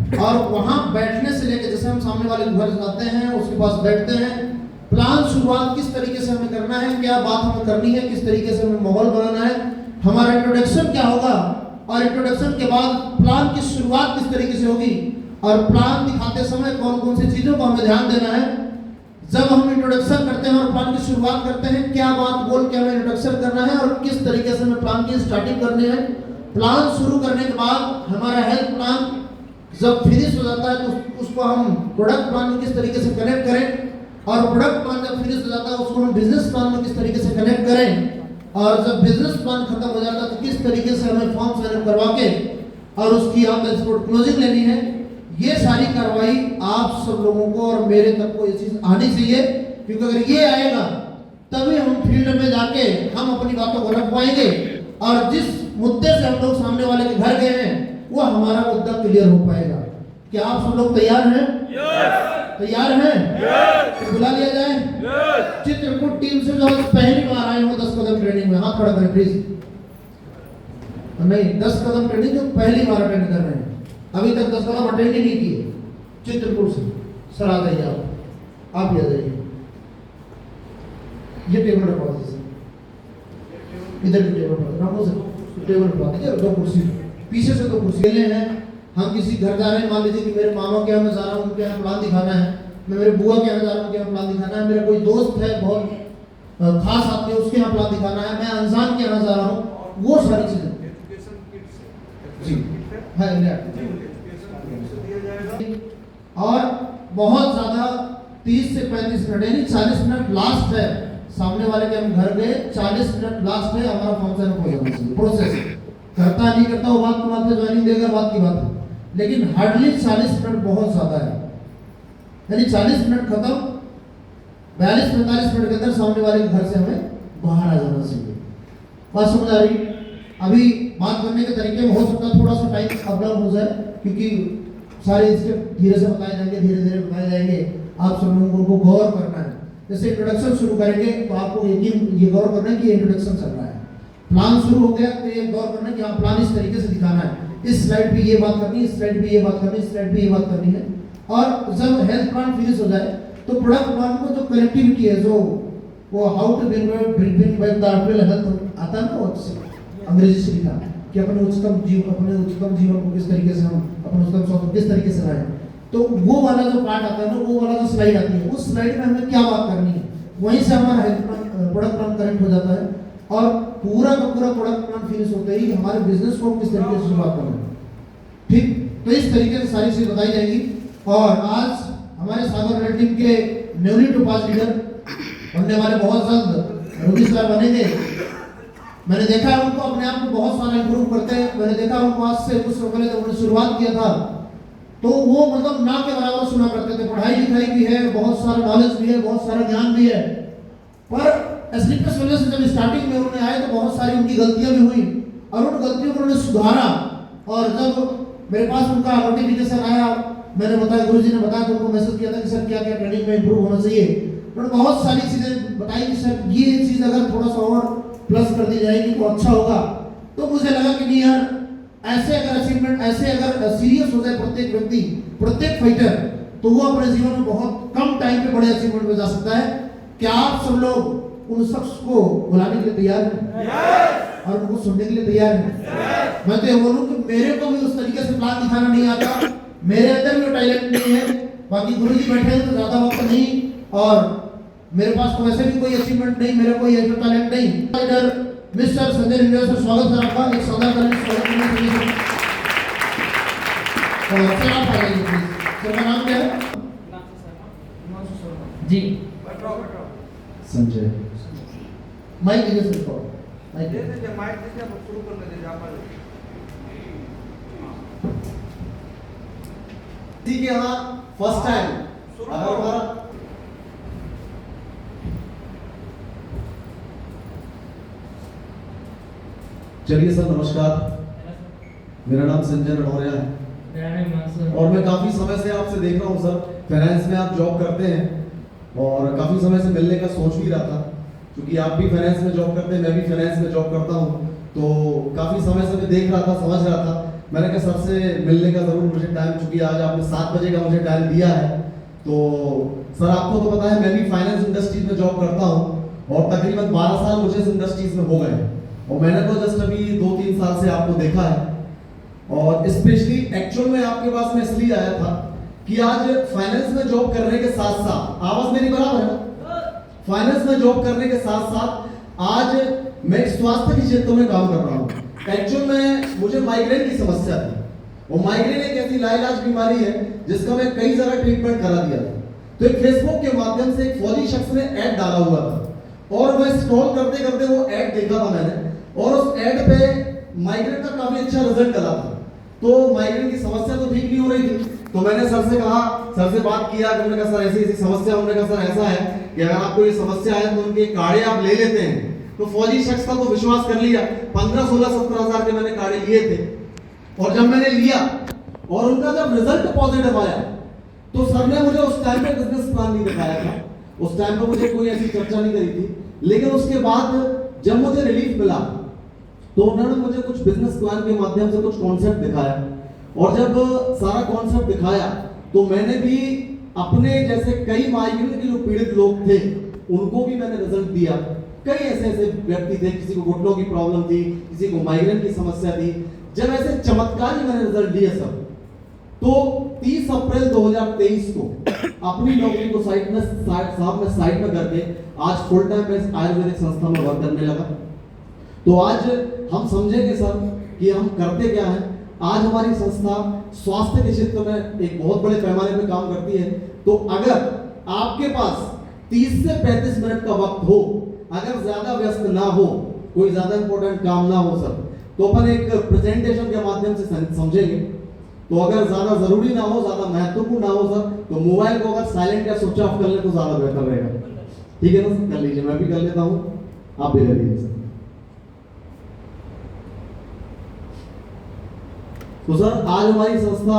और वहां बैठने से लेकर, जैसे हम सामने वाले घर जाते हैं उसके पास बैठते हैं, प्लान शुरुआत किस तरीके से हमें करना है, क्या बात हमें करनी है, किस तरीके से हमें माहौल बनाना है, हमारा इंट्रोडक्शन क्या होगा, और इंट्रोडक्शन के बाद प्लान की शुरुआत किस तरीके से होगी, और प्लान दिखाते समय कौन कौन सी चीजों को हमें ध्यान देना है। जब हम इंट्रोडक्शन करते हैं और प्लान की शुरुआत करते हैं, क्या बात बोल के हमें इंट्रोडक्शन करना है और किस तरीके से हमें प्लान की स्टार्टिंग करनी है। प्लान शुरू करने के बाद हमारा हेल्थ प्लान जब फिनिश हो जाता है तो उसको हम प्रोडक्ट प्लान में किस तरीके से कनेक्ट करें, और प्रोडक्ट प्लान जब फिनिश हो जाता है उसको हम बिजनेस प्लान में किस तरीके से कनेक्ट करें, और जब बिजनेस प्लान खत्म हो जाता है तो किस तरीके से हमें फॉर्म साइन अप करवा के और उसकी ऑन द स्पॉट क्लोजिंग लेनी है। ये सारी कार्रवाई आप सब लोगों को और मेरे तक को ये चीज आनी चाहिए, क्योंकि अगर ये आएगा तभी हम फील्ड में जाके हम अपनी बातों को रख पाएंगे, और जिस मुद्दे से हम लोग सामने वाले के घर गए हैं वो हमारा मुद्दा क्लियर हो पाएगा। क्या आप सब लोग तैयार हैं? तैयार हैं? तो बुला लिया जाए। चित्रकूट टीम से जो पहली बार आए हो 10 कदम ट्रेनिंग में, हाथ खड़ा करें प्लीज। नहीं, 10 कदम ट्रेनिंग जो पहली बार अटेंड कर रहे हैं, अभी तक 10 कदम अटेंड ही नहीं किए चित्रकूट से, सर आ जाइए, आप भी आ जाइए। ये टेबल रखवा दीजिए, इधर भी टेबल रखवा, रामो से टेबल रखवा दीजिए, 2 कुर्सी पीछे से 2 कुर्सी ले हैं। हम किसी घर जा रहे हैं, मान लीजिए कि मेरे मामा के यहाँ मैं जा रहा हूँ, उनके यहाँ प्लान दिखाना है, मैं मेरे बुआ के यहाँ जा रहा हूँ, उनके यहाँ प्लान दिखाना है, मेरा कोई दोस्त है बहुत खास आदमी है उसके यहाँ प्लान दिखाना है, मैं अनजान के यहाँ जा रहा हूँ, वो सारी चीजें जी है। और बहुत ज्यादा 30 से 35 मिनट यानी 40 मिनट लास्ट है, सामने वाले के हम घर गए 40 मिनट लास्ट है, हमारा फॉर्म साइन हो जाना चाहिए। प्रोसेस करता नहीं करता वो बात की बात है, ज्वाइनिंग देगा बात की बात है, लेकिन हार्डली 40 मिनट बहुत ज्यादा है, यानी 40 मिनट खत्म, 42-45 मिनट के अंदर सामने वाले के घर से हमें बाहर आ जाना चाहिए। बात समझ आ रही? अभी बात करने के तरीके में हो सकता है थोड़ा सा टाइम अप डाउन हो जाए, क्योंकि सारे इसके धीरे से बताए जाएंगे, धीरे धीरे बताए जाएंगे, आप सब लोगों को गौर करना है। जैसे इंट्रोडक्शन शुरू करेंगे तो आपको यकीन ये गौर करना है कि इंट्रोडक्शन चल रहा है, प्लान शुरू हो गया तो ये गौर करना है कि हाँ प्लान इस तरीके से दिखाना है, इस स्लाइड पे ये बात करनी है, इस स्लाइड पे ये बात करनी है, इस स्लाइड पे ये बात करनी है। और जब हेल्थ प्लान फिनिश हो जाए तो प्रोडक्ट प्लान को जो कनेक्टिविटी है, जो वो how to bring back the artificial health आता है ना, वो अंग्रेजी से लिखा कि अपने उच्चतम जीवन को किस तरीके से हम अपने उच्चतम स्वास्थ्य किस तरीके से लाएं, तो वो वाला जो पार्ट आता है ना, वो वाला जो स्लाइड आती है, उस स्लाइड में हमें क्या बात करनी है, वहीं से हमारा health plan product plan connect हो जाता है, और पूरा का पूरा प्रोडक्ट प्लान फिनिश होते ही हमारे बिजनेस को किस तरीके से शुरुआत करना है। ठीक, तो इस तरीके से सारी चीजें बताई जाएगी। और आज हमारे सागर रेड टीम के न्यूली टोपाज लीडर बनने वाले बहुत जल्द रूबी सर बनेंगे। मैंने देखा है उनको अपने आप को बहुत सारा इंप्रूव करते हैं, मैंने देखा उनको आज से कुछ समय पहले जब उन्होंने शुरुआत किया था तो वो मतलब ना के बराबर सुना करते थे, पढ़ाई लिखाई भी है, बहुत सारा नॉलेज भी है, बहुत सारा ज्ञान भी है, पर एस्लिपस वजह से जब स्टार्टिंग में उन्होंने आए तो बहुत सारी उनकी गलतियां भी हुई, और उन गलतियों को उन्होंने सुधारा। और जब मेरे पास उनका नोटिफिकेशन आया, मैंने बताया, गुरुजी ने बताया, तो उनको मैसेज किया था कि सर क्या क्या ट्रेनिंग में इंप्रूव होना चाहिए, उन्होंने बहुत सारी चीजें बताई कि सर ये चीज अगर थोड़ा सा और प्लस कर दी जाएगी तो अच्छा होगा। तो मुझे लगा कि नहीं यार, ऐसे अगर अचीवमेंट, ऐसे अगर सीरियस हो जाए प्रत्येक व्यक्ति, प्रत्येक फाइटर, तो वो अपने जीवन में बहुत कम टाइम पे बड़े अचीवमेंट में जा सकता है। क्या आप सब लोग उन शख्स को बुलाने के लिए तैयार हैं? yes! और उनको सुनने के लिए तैयार हैं? yes! मैं तो ये बोलूं कि मेरे को भी उस तरीके से प्लान दिखाना नहीं आता, मेरे अंदर भी टैलेंट नहीं है, बाकी गुरुजी बैठे हैं तो ज्यादा वक्त नहीं, और मेरे पास तो वैसे भी कोई अचीवमेंट नहीं, मेरा कोई ऐसा टैलेंट नहीं। लीडर मिस्टर संजय रिंगल सर, स्वागत है आपका, एक शानदार स्वागत करने के लिए। और सर आप आ जाइए प्लीज। सर का नाम क्या है? जी संजय। माइक दीजिए सर को, माइक दे दीजिए, माइक दीजिए, आप शुरू करने दीजिए आप। ठीक है, हाँ फर्स्ट टाइम अगर हमारा चलिए सर, नमस्कार, मेरा नाम संजय नडोरिया है और मैं काफ़ी समय से आपसे देख रहा हूँ सर, फाइनेंस में आप जॉब करते हैं और काफ़ी समय से मिलने का सोच भी रहा था, क्योंकि आप भी फाइनेंस में जॉब करते हैं, मैं भी फाइनेंस में जॉब करता हूँ, तो काफ़ी समय से मैं देख रहा था, समझ रहा था मैंने कहा सर से मिलने का जरूर मुझे टाइम, चूंकि आज आपने 7 बजे का मुझे टाइम दिया है। तो सर आपको तो पता है मैं भी फाइनेंस इंडस्ट्रीज में जॉब करता हूँ और तकरीबन 12 साल मुझे इस इंडस्ट्रीज में हो गए और मैंने तो जस्ट अभी 2-3 साल से आपको देखा है। और स्पेशली एक्चुअल में आपके पास मैं इसलिए आया था कि आज फाइनेंस में जॉब करने के साथ साथ, आवाज मेरी बराबर है ना, फाइनेंस में जॉब करने के साथ साथ आज मैं स्वास्थ्य के क्षेत्र में काम कर रहा हूँ। एक्चुअल में मुझे माइग्रेन की समस्या थी और माइग्रेन एक ऐसी लाइलाज बीमारी है जिसका मैं कई जगह ट्रीटमेंट करा दिया था। तो एक फेसबुक के माध्यम से एक फौजी शख्स ने ऐड डाला हुआ था और मैं स्क्रॉल करते करते वो ऐड देखा था मैंने, और उस ऐड पे माइग्रेन का काफी अच्छा रिजल्ट डला था। तो माइग्रेन की समस्या तो ठीक नहीं हो रही थी, तो मैंने सर से कहा, सर से बात किया, उन्होंने कहा सर ऐसी ऐसी समस्या, उन्होंने कहा सर ऐसा है कि अगर आपको ये समस्या है तो उनके काढ़े आप ले लेते हैं। तो फौजी शख्स का तो विश्वास कर लिया, 15, 16, 17 हजार के मैंने काढ़े लिए थे और जब मैंने लिया और उनका जब रिजल्ट पॉजिटिव आया तो सर ने मुझे उस टाइम पे बिजनेस प्लान नहीं दिखाया था, उस टाइम पे मुझे कोई ऐसी चर्चा नहीं करी थी, लेकिन उसके बाद जब मुझे रिलीफ मिला तो उन्होंने मुझे कुछ बिजनेस प्लान के माध्यम से कुछ कॉन्सेप्ट दिखाया और जब सारा कॉन्सेप्ट दिखाया तो मैंने भी अपने जैसे कई माइग्रेन के जो पीड़ित लोग थे उनको भी मैंने रिजल्ट दिया। कई ऐसे ऐसे व्यक्ति थे, किसी को घुटनों की प्रॉब्लम थी, किसी को माइग्रेन की समस्या थी। जब ऐसे चमत्कारी मैंने रिजल्ट दिए सब, तो 30 अप्रैल 2023 को अपनी नौकरी को साइड में करके आज फुल टाइम मैं आयुर्वेदिक संस्था में वर्क करने लगा। तो आज हम समझेंगे सर कि हम करते क्या हैं। आज हमारी संस्था स्वास्थ्य के क्षेत्र में एक बहुत बड़े पैमाने पर काम करती है। तो अगर आपके पास 30 से 35 मिनट का वक्त हो, अगर ज्यादा व्यस्त ना हो, कोई ज्यादा इंपॉर्टेंट काम ना हो सर, तो अपन एक प्रेजेंटेशन के माध्यम से समझेंगे। तो अगर ज्यादा जरूरी ना हो, ज्यादा महत्वपूर्ण ना हो सर, तो मोबाइल को अगर साइलेंट या स्विच ऑफ कर ले तो ज्यादा बेहतर रहेगा। ठीक है ना सर, कर लीजिए, मैं भी कर लेता हूं, आप भी कर लीजिए सर। तो सर आज हमारी संस्था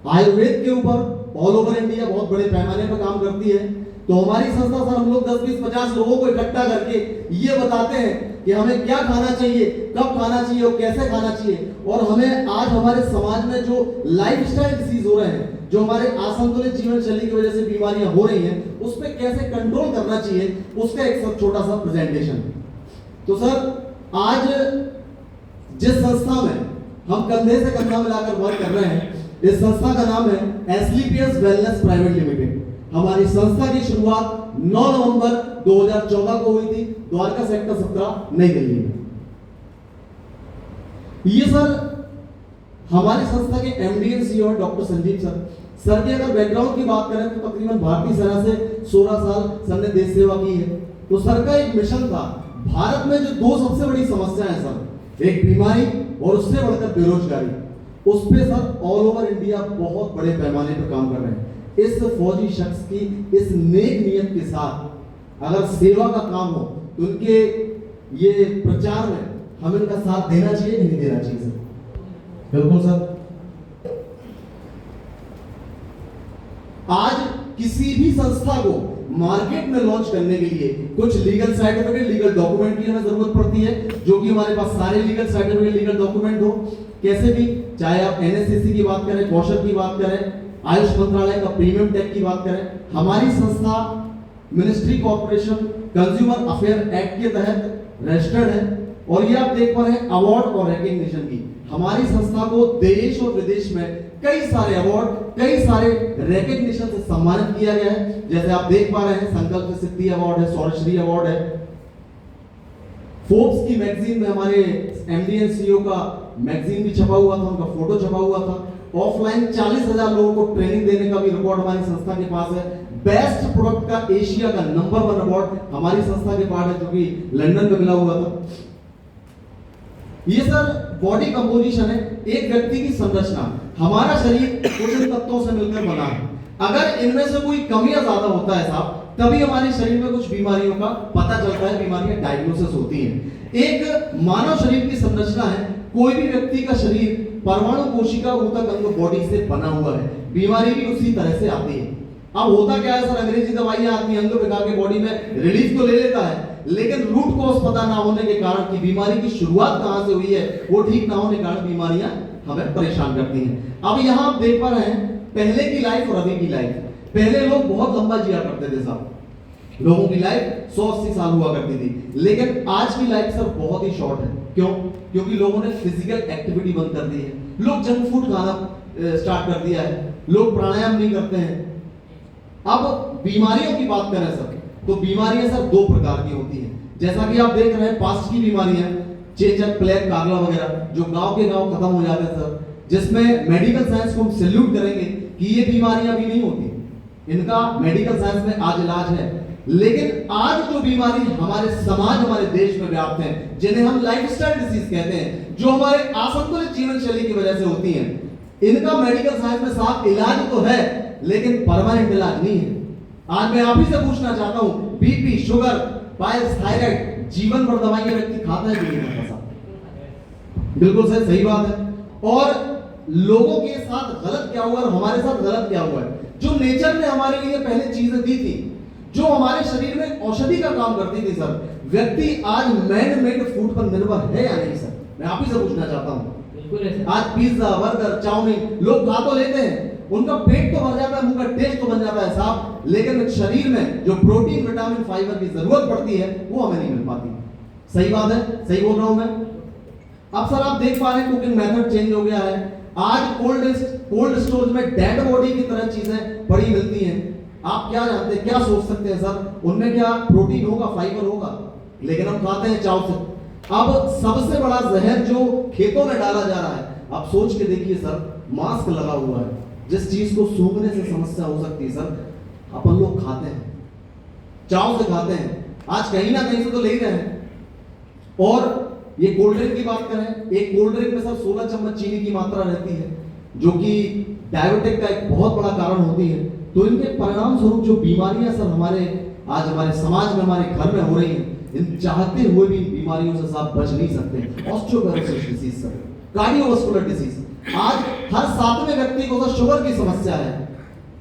आयुर्वेद के ऊपर ऑल ओवर इंडिया बहुत बड़े पैमाने पर काम करती है। तो हमारी संस्था सर हम लोग 10, 20, 50 लोगों को इकट्ठा करके ये बताते हैं कि हमें क्या खाना चाहिए, कब खाना चाहिए और कैसे खाना चाहिए। और हमें आज हमारे समाज में जो लाइफस्टाइल डिसीज हो रहे हैं, जो हमारे असंतुलित जीवन शैली की वजह से बीमारियां हो रही हैं, उस पर कैसे कंट्रोल करना चाहिए, उसका एक सब छोटा सा प्रेजेंटेशन। तो सर आज जिस संस्था में हम कंधे से कंधा मिलाकर वर्क कर रहे हैं, इस संस्था का नाम है एसलीपीएस वेलनेस प्राइवेट लिमिटेड। हमारी संस्था की शुरुआत 9 नवंबर 2014 को हुई थी, द्वारका सेक्टर 17 नई दिल्ली में। ये सर हमारी संस्था के MD and CEO doctor Sanjeev sir की अगर बैकग्राउंड की बात करें तो तकरीबन भारतीय सेना से 16 साल सर ने देश सेवा की है। तो सर का एक मिशन था, भारत में जो 2 सबसे बड़ी समस्याएं सर, एक बीमारी और उससे बढ़कर बेरोजगारी, उस पे सर ऑल ओवर इंडिया बहुत बड़े पैमाने पर काम कर रहे हैं। इस फौजी शख्स की इस नेक नियत के साथ अगर सेवा का काम हो तो उनके ये प्रचार में हमें उनका साथ देना चाहिए कि नहीं देना चाहिए सर? बिल्कुल सर। आज किसी भी संस्था को मार्केट में लॉन्च करने के लिए कुछ लीगल सर्टिफिकेट, लीगल डॉक्यूमेंट की हमें जरूरत पड़ती है, जो कि हमारे पास सारे लीगल सर्टिफिकेट, लीगल डॉक्यूमेंट हो। कैसे भी, चाहे आप एनएससीसी की बात करें, कौशल की बात करें, आयुष मंत्रालय का प्रीमियम टैग की बात करें, हमारी संस्था ministry corporation consumer affair act के तहत रजिस्टर्ड है। और ये आप देख पा रहे हैं अवार्ड और रिकॉग्निशन की, हमारी संस्था को देश और विदेश में कई सारे अवार्ड, कई सारे रिकॉग्निशन से सम्मानित किया गया है। जैसे आप देख पा रहे हैं संकल्प सिद्धि अवार्ड है, सौरश्री अवार्ड है, फोर्ब्स की मैगजीन में हमारे एमडी एंड सीईओ का मैगजीन भी छपा हुआ था, उनका फोटो छपा हुआ था। ऑफलाइन 40,000 लोगों को ट्रेनिंग देने का भी रिकॉर्ड हमारी संस्था के पास है। बेस्ट प्रोडक्ट का एशिया का नंबर 1 अवार्ड हमारी संस्था के पास है, जो कि लंदन में मिला हुआ था। ये सर बॉडी कंपोजिशन है, एक व्यक्ति की संरचना। हमारा शरीर कुछ तत्वों से मिलकर बना है, अगर इनमें से कोई कमी या ज्यादा होता है साहब, तभी हमारे शरीर में कुछ बीमारियों का पता चलता है, बीमारियां डायग्नोसिस होती हैं। एक मानव शरीर की संरचना है, कोई भी व्यक्ति का शरीर परमाणु कोशिका ऊतक अंग बॉडी से बना हुआ है, बीमारी भी उसी तरह से आती है। अब होता क्या है सर, अंग्रेजी दवाइयां आती हैं, अंग बिगा के बॉडी में रिलीफ तो ले लेता है, लेकिन रूट कॉज पता ना होने के कारण कि बीमारी की शुरुआत कहां से हुई है, वो ठीक ना होने के कारण बीमारियां हमें परेशान करती हैं। अब यहाँ आप देख पा रहे हैं पहले की लाइफ और अभी की लाइफ। पहले लोग बहुत लंबा जिया करते थे साहब, लोगों की लाइफ 180 साल हुआ करती थी, लेकिन आज की लाइफ सर बहुत ही शॉर्ट है। क्यों? क्योंकि लोगों ने फिजिकल एक्टिविटी बंद कर दी है, लोग जंक फूड खाना स्टार्ट कर दिया है, लोग प्राणायाम नहीं करते हैं। अब बीमारियों की बात करें सर, तो बीमारियां सर दो प्रकार की होती हैं। जैसा कि आप देख रहे हैं पास्ट की बीमारियां, चेचक, प्लेग, कागला वगैरह, जो गांव के गांव खत्म हो जाते हैं सर, जिसमें मेडिकल साइंस को हम सैल्यूट करेंगे कि ये बीमारियां भी नहीं होती, इनका मेडिकल साइंस में आज इलाज है। लेकिन आज जो बीमारी हमारे समाज, हमारे देश में व्याप्त है, जिन्हें हम लाइफस्टाइल डिसीज कहते हैं, जो हमारे असंतुलित जीवन शैली की वजह से होती हैं, इनका मेडिकल साइंस में साफ इलाज तो है, लेकिन परमानेंट इलाज नहीं है। आज मैं आप ही से पूछना चाहता हूं, बीपी, शुगर, पाइल्स, थायराइड, जीवन भर दवाइयां व्यक्ति खाता है कि नहीं खाता साहब? बिल्कुल सही बात है। और लोगों के साथ गलत क्या हुआ और हमारे साथ गलत क्या हुआ है? जो नेचर ने हमारे लिए पहले चीजें दी थी, जो हमारे शरीर में औषधि का काम करती थी सर, व्यक्ति आज मैन मेड फूड पर निर्भर है या नहीं सर? मैं आप ही से पूछना चाहता हूं। आज पिज्जा, बर्गर, चाउमीन लोग खा तो लेते हैं, उनका पेट तो भर जाता है, उनका टेस्ट तो बन जाता है साहब, लेकिन शरीर में जो प्रोटीन, विटामिन, फाइबर की जरूरत पड़ती है वो हमें नहीं मिल पाती। सही बात है, सही बोल रहा हूं मैं? अब सर आप देख पा रहे हैं कुकिंग मेथड चेंज हो गया है। आज कोल्ड स्टोरेज में डेड बॉडी की तरह चीजें पड़ी मिलती हैं। आप क्या जानते हैं, क्या सोच सकते हैं सर, उनमें क्या प्रोटीन होगा, फाइबर होगा, लेकिन हम खाते हैं चाव से। अब सबसे बड़ा जहर जो खेतों में डाला जा रहा है, आप सोच के देखिए सर, मास्क लगा हुआ है, जिस चीज को सूंघने से समस्या हो सकती है सर, अपन लोग खाते हैं, चाव से खाते हैं, आज कहीं ना कहीं से तो ले ही रहे हैं। और ये कोल्ड ड्रिंक की बात करें, एक कोल्ड ड्रिंक में सर 16 चम्मच चीनी की मात्रा रहती है, जो कि डायबिटिक का एक बहुत बड़ा कारण होती है। तो इनके परिणाम स्वरूप जो बीमारियां सर आज हमारे समाज में, हमारे घर में हो रही हैं, इन चाहते हुए भी बीमारियों से साहब बच नहीं सकते। Osteoporosis disease sir, cardiovascular disease, आज हर 7वें व्यक्ति को सर शुगर की समस्या है,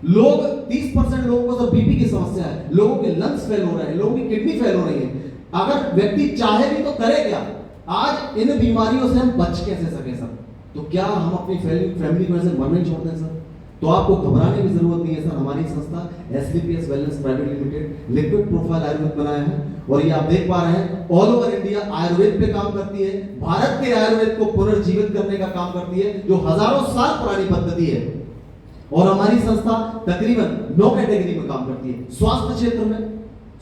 लोग 30% लोगों को सर बीपी की समस्या है, लोगों के लंग्स फेल हो रहे हैं, लोगों की किडनी फेल हो रही है। अगर व्यक्ति चाहे भी तो करे क्या? आज इन बीमारियों से हम बच कैसे सके सर? तो क्या हम अपनी फैमिली को ऐसे मरने छोड़ते हैं सर? तो आपको घबराने की जरूरत नहीं है सर। हमारी संस्था SDPS wellness private limited liquid profile Ayurveda बनाया है, और ये आप देख पा रहे हैं ऑल ओवर इंडिया आयुर्वेद पे काम करती है, भारत के आयुर्वेद को पुनर्जीवित करने का काम करती है, जो हजारों साल पुरानी पद्धति है। और हमारी संस्था तकरीबन 9 कैटेगरी में काम करती है, स्वास्थ्य क्षेत्र में,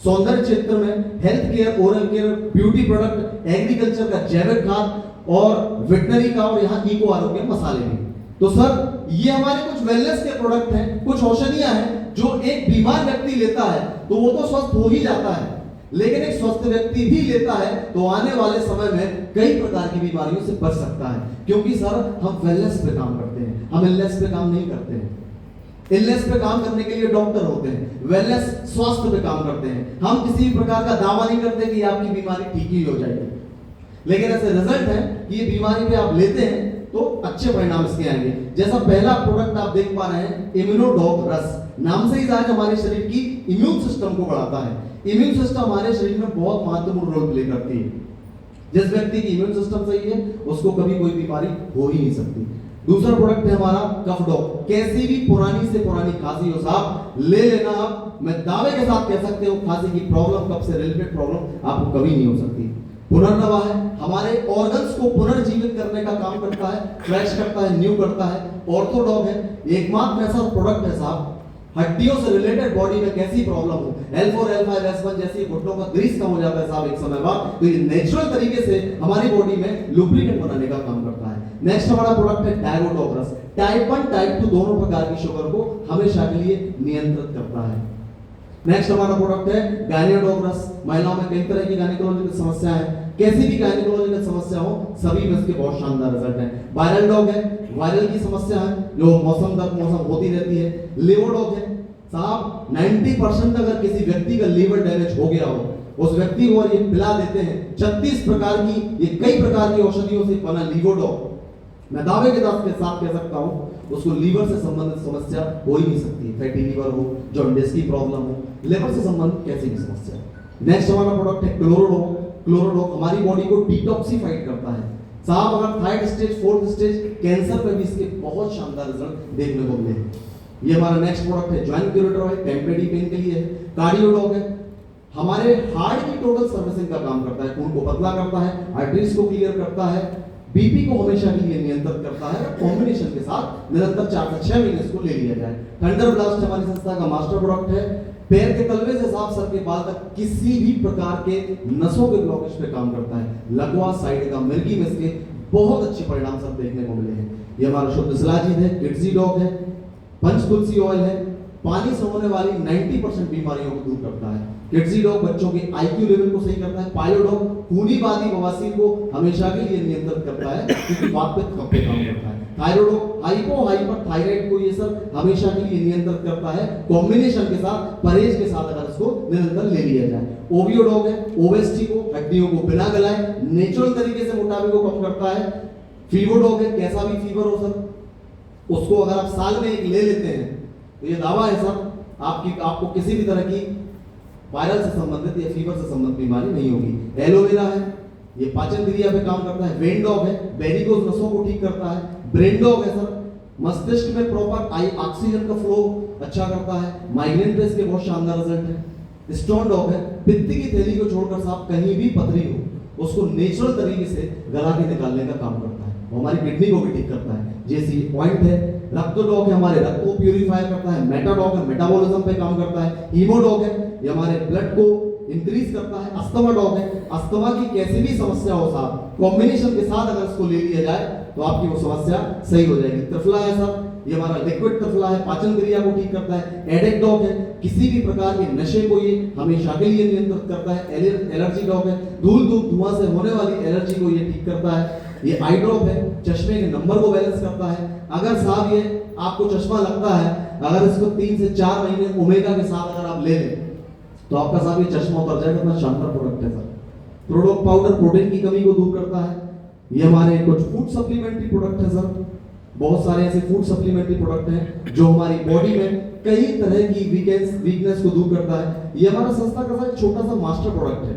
सौंदर्य क्षेत्र में, health care, oral care, beauty product, agriculture का, जैविक खाद और वेटनरी का, और यहाँ इको आरोग्य मसाले भी। तो सर ये हमारे कुछ वेलनेस के प्रोडक्ट हैं, कुछ औषधियां हैं, जो एक बीमार व्यक्ति लेता है तो वो तो स्वस्थ हो ही जाता है, लेकिन एक स्वस्थ व्यक्ति भी लेता है तो आने वाले समय में कई प्रकार की बीमारियों से बच सकता है। क्योंकि सर हम वेलनेस पे काम करते हैं, हम इलनेस पे काम नहीं करते हैं। इलनेस पे काम करने के लिए डॉक्टर होते हैं, वेलनेस स्वास्थ्य पे काम करते हैं। हम किसी भी प्रकार का दावा नहीं करते कि आपकी बीमारी ठीक ही हो जाएगी, लेकिन ऐसे रिजल्ट है कि ये बीमारी पे आप लेते हैं तो अच्छे परिणाम इसके आएंगे। जैसा पहला प्रोडक्ट आप देख पा रहे हैं, इम्यूनोडॉग रस, नाम से ही जाहिर हमारे शरीर की इम्यून सिस्टम को बढ़ाता है। इम्यून सिस्टम हमारे शरीर में बहुत महत्वपूर्ण रोल प्ले करती है। जिस व्यक्ति की इम्यून सिस्टम सही है उसको कभी कोई बीमारी हो ही नहीं सकती। दूसरा प्रोडक्ट है हमारा कफ डॉग। कैसी भी पुरानी से पुरानी खांसी हो साहब, ले लेना आप, मैं दावे के साथ कह सकते हो खांसी की प्रॉब्लम, कफ से रिलेटेड प्रॉब्लम आपको कभी नहीं हो सकती। पुनर्नवा है, हमारे ऑर्गन्स को पुनर्जीवित करने का काम करता है, फ्रेश करता है, न्यू करता है। ऑर्थोडॉग है, एकमात्र ऐसा प्रोडक्ट है साहब, हड्डियों से रिलेटेड बॉडी में कैसी प्रॉब्लम हो, L4, L5, S1 जैसी घुटनों का ग्रीस कम हो जाता है साहब एक समय बाद, तो ये नेचुरल तरीके से हमारी बॉडी में लुब्रिकेंट बनाने का काम करता है। नेक्स्ट हमारा प्रोडक्ट है डायगोटोग्रस, टाइप 1 टाइप 2 दोनों प्रकार की शुगर को हमेशा के लिए नियंत्रित करता है। नेक्स्ट हमारा प्रोडक्ट है गायनियोडोग्रस, महिलाओं में कई तरह की गायनिकोलॉजिकल समस्या है, कैसी भी गायनिकोलॉजिकल समस्या हो सभी में इसके बहुत शानदार रिजल्ट हैं। वायरल डॉग है, वायरल की समस्या है जो मौसम दर मौसम होती रहती है। लिवरडॉग है साहब, 90% अगर किसी व्यक्ति का लीवर डैमेज हो गया हो, उस व्यक्ति को और ये पिला देते हैं 36 प्रकार की, ये कई प्रकार की औषधियों से बना लिवरडॉग, मैं दावे के साथ कह सकता हूं उसको लीवर से संबंधित समस्या हो ही नहीं सकती। फैटी लीवर हो, जॉन्डिस की प्रॉब्लम हो, लिवर से संबंधित कैसी भी समस्या। नेक्स्ट हमारा प्रोडक्ट है क्लोरोडॉग। क्लोरोडॉग हमारी बॉडी को डिटॉक्सिफाइड करता है। साहब अगर third stage, fourth stage cancer में भी इसके बहुत शानदार रिजल्ट देखने को मिले हैं। ये हमारा नेक्स्ट प्रोडक्ट है, जॉइंट क्यूरेटर है, टेम्परेरी पेन के लिए है, कार्डियोडॉग है, हमारे हार्ट की टोटल सर्विसिंग का काम करता है, खून को पतला करता है, आर्टरीज को क्लियर करता है, बीपी को हमेशा के लिए नियंत्रित करता है। कॉम्बिनेशन के साथ निरंतर 4 से 6 महीने इसको ले लिया जाए। थंडर ब्लास्ट हमारी संस्था का मास्टर प्रोडक्ट है, पैर के तलवे से साफ सर के बाल तक किसी भी प्रकार के नसों के ब्लॉकेज पे काम करता है। लकवा, साइड का, मिर्गी में इसके बहुत अच्छे परिणाम सब देखने को मिले हैं। ये हमारा शुद्ध शिलाजीत है, किड्जी डॉग है, पंच तुलसी ऑयल है, पानी से होने वाली 90% बीमारियों को दूर करता है। किड्जी डॉग बच्चों के आईक्यू लेवल को सही करता है। पायो डॉग खूनी बादी बवासीर को हमेशा के लिए नियंत्रित करता है, क्योंकि बात पे कम पे काम करता है। थायराइड हाइपो हाइपर थायराइड को ये सब हमेशा के लिए नियंत्रित करता है। कॉम्बिनेशन के साथ, परहेज के साथ अगर इसको निरंतर ले लिया जाए। ओवियो डॉग है, ओबेसिटी को, हड्डियों को बिना गलाए नेचुरल तरीके से मोटापे को कम करता है। फीवर डॉग है, कैसा भी फीवर हो सर, उसको अगर आप साल में एक ले लेते हैं तो ये दावा है सर आपको किसी भी तरह की वायरल से संबंधित या फीवर से संबंधित बीमारी नहीं होगी। एलोवेरा है, ये पाचन क्रिया पे काम करता है। वेन डॉग है, वेरिकोज नसों को ठीक करता है। ब्रेन डॉग है सर, मस्तिष्क में प्रॉपर ऑक्सीजन का फ्लो अच्छा करता है। माइग्रेन पे इसके बहुत शानदार रिजल्ट है। स्टोन डॉग है, पित्त की थैली को छोड़कर साहब कहीं भी पथरी हो उसको नेचुरल तरीके से गला के निकालने का काम करता है। वो हमारी किडनी को भी ठीक करता है। जैसी पॉइंट है, रक्त डॉग है, हमारे रक्त को प्यूरिफाई करता है। मेटा डॉग है, मेटाबॉलिज्म पे काम करता है। हीमो डॉग है, ये हमारे ब्लड को इंक्रीज करता है। अस्थमा डॉग है, अस्थमा की कैसी भी समस्या हो साहब कॉम्बिनेशन के साथ अगर इसको ले लिया जाए तो आपकी वो समस्या सही हो जाएगी। त्रिफला है सर, ये हमारा लिक्विड त्रिफला है, पाचन क्रिया को ठीक करता है। एडेक डॉग है, किसी भी प्रकार के नशे को ये हमेशा के लिए नियंत्रित करता है। एलर्जी डॉग है, धूल धुआं से होने वाली एलर्जी को ये ठीक करता है। ये आई ड्रॉप है, चश्मे के नंबर को बैलेंस करता है। अगर साहब ये आपको चश्मा लगता है, अगर इसको 3 से 4 महीने ओमेगा के साथ अगर आप ले लें तो आपका साहब ये चश्मा उतर जाएगा। इतना शानदार प्रोडक्ट है सर। प्रोडक्ट पाउडर प्रोटीन की कमी को दूर करता है। ये हमारे कुछ फूड सप्लीमेंट्री प्रोडक्ट है सर। बहुत सारे ऐसे फूड सप्लीमेंट्री प्रोडक्ट हैं जो हमारी बॉडी में कई तरह की वीकनेस को दूर करता है। ये हमारा संस्था का एक छोटा सा मास्टर प्रोडक्ट है।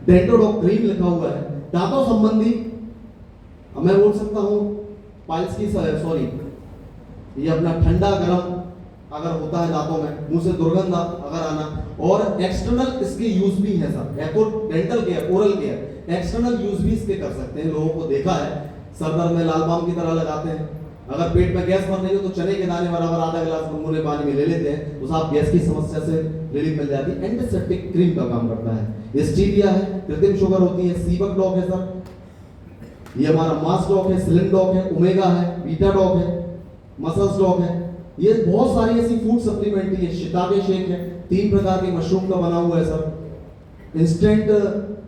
डेंटोडॉक क्रीम लिखा हुआ है, दांतों संबंधी मैं बोल सकता हूँ पाइल्स की सॉरी ये अपना ठंडा गर्म अगर होता है दांतों में, मुंह से दुर्गंध अगर आना, और एक्सटर्नल इसके यूज भी है सर। या तो dental care, oral care, external use भी इसके कर सकते हैं। लोगों को देखा है सर दर्द में लाल बाम की तरह लगाते हैं। अगर पेट में गैस बन रही हो तो चने के दाने बराबर आधा गिलास गुनगुने पानी में ले लेते हैं तो साहब गैस की समस्या से रिलीफ मिल जाती है। एंटीसेप्टिक क्रीम का काम करता है। स्टीविया है, कृत्रिम शुगर होती है। सीबक डॉग है सर, ये हमारा मास डॉग है, स्लिम डॉग है, ओमेगा है, बीटा डॉग है, मसल्स डॉग है। ये बहुत सारी ऐसी फूड सप्लीमेंट्री है। शिताके शेक है, 3 प्रकार के मशरूम का बना हुआ है सर। इंस्टेंट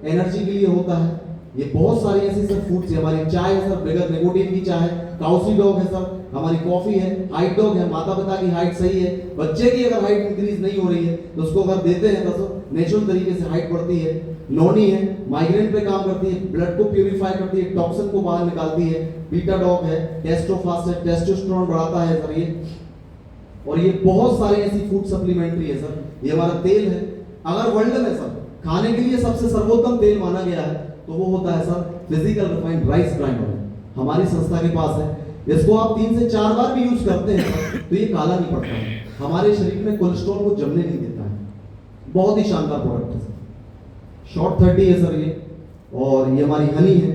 एनर्जी के लिए होता है। ये बहुत सारी ऐसी सर फूड्स है। हमारी चाय है सर, बगैर निकोटीन की चाय है। काउसी डॉग है सर, हमारी कॉफी है। हाइट डॉग है, माता पिता की हाइट सही है, बच्चे की अगर हाइट इंक्रीज नहीं हो रही है तो उसको अगर देते हैं तो नेचुरल तरीके से हाइट बढ़ती है। नोनी है, माइग्रेन पे काम करती है, ब्लड को प्यूरिफाई करती है, टॉक्सिन को बाहर निकालती है। बीटा डॉग है, टेस्टोफास्ट है, टेस्टोस्टेरोन बढ़ाता है सर ये। और ये बहुत सारे ऐसी फूड सप्लीमेंट्री है सर। ये हमारा तेल है, अगर वर्ल्ड में सर खाने के लिए सबसे सर्वोत्तम तेल माना गया है तो वो होता है sir physical refined rice brand oil. हमारी संस्था के पास है। इसको आप 3 से 4 बार भी यूज करते हैं तो ये काला नहीं पड़ता है, हमारे शरीर में कोलेस्ट्रॉल को जमने नहीं देता है। बहुत ही शानदार प्रोडक्ट है सर। शॉर्ट 30 है सर ये, और ये हमारी हनी है।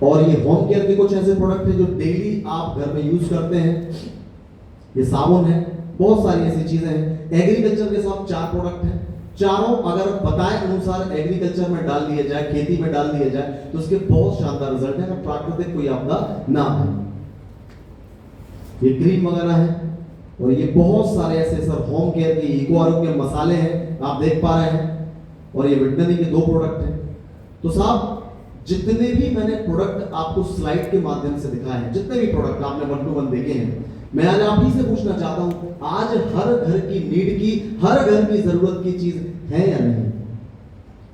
और ये होम केयर के कुछ ऐसे प्रोडक्ट है जो डेली आप घर में यूज करते हैं। ये साबुन है, बहुत सारी ऐसी चीजें हैं। एग्रीकल्चर के साथ 4 प्रोडक्ट हैं। चारों अगर बताए अनुसार एग्रीकल्चर में डाल दिया जाए, खेती में डाल दिया जाए तो उसके बहुत शानदार रिजल्ट है अगर प्राकृतिक कोई आपदा ना है। ये क्रीम वगैरह है, और ये बहुत सारे ऐसे सर होम केयर के इको आरोग्य मसाले हैं आप देख पा रहे हैं। और ये विटनरी के 2 प्रोडक्ट हैं। तो साहब जितने भी मैंने प्रोडक्ट आपको स्लाइड के माध्यम से दिखाए हैं, जितने भी प्रोडक्ट आपने 1 to 1 देखे हैं, मैं आज आप ही से पूछना चाहता हूं, आज हर घर की नीड की, हर घर की जरूरत की चीज है या नहीं?